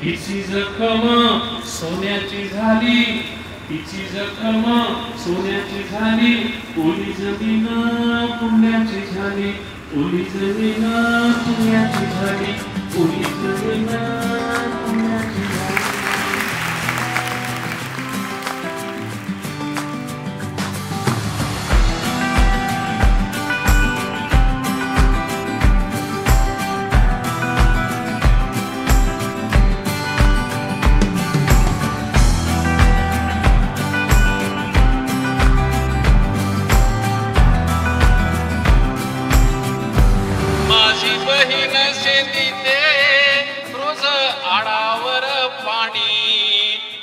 तिची जखम सोन्याची झाली, तिची जखम सोन्याची झाली, ओली जमीन पुण्याची झाली, ओली जमीन पुण्याची झाली, ओली जमीन पुण्याची झाली.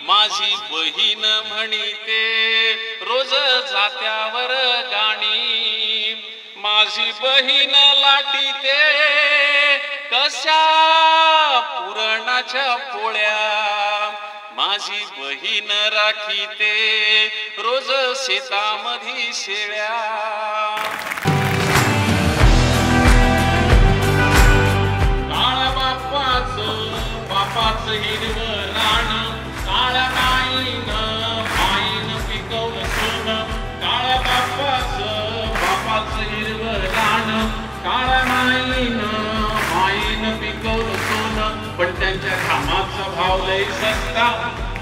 माझी बहीण म्हणते रोज जात्यावर गाणी, माझी बहीण लाटीते कशा पुरणाच्या पोळ्या, माझी बहीण राखीते रोज शेतामधी शेळ्या. काळा बापाचं हिरवं रान, काळ्या माईनं पिकवलं सोनं, काळ्या बापाचं हिरवं रान, काळ्या माईनं पिकवलं सोनं. पण त्यांच्या घामाचा भाव लय सस्ता,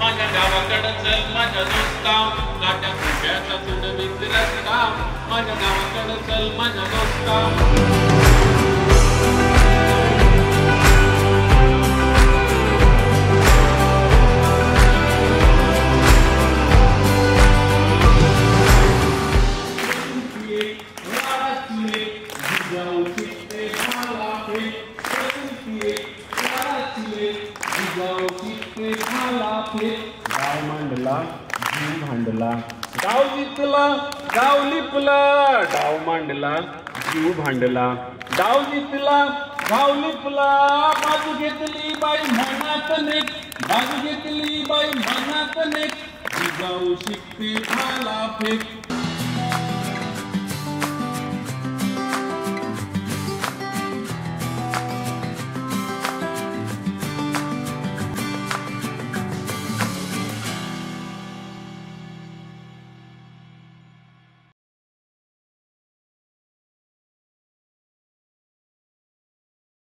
माझ्या गावाकडं चल माझ्या दोस्ता, गाठ्या खुट्याचा तुडवीत रस्ता, माझ्या गावाकडं चल माझ्या दोस्ता. गाव मांडला जीव भांडला, गाव जिंकला गाव लिपला, डाव मांडला जीव भांडला, डाव जिंकला गाव लिपला. बाजू घेतली बाई मनात नेक, बाजू घेतली बाई मनात नेक, जिजाऊ शिकते भाला फेक.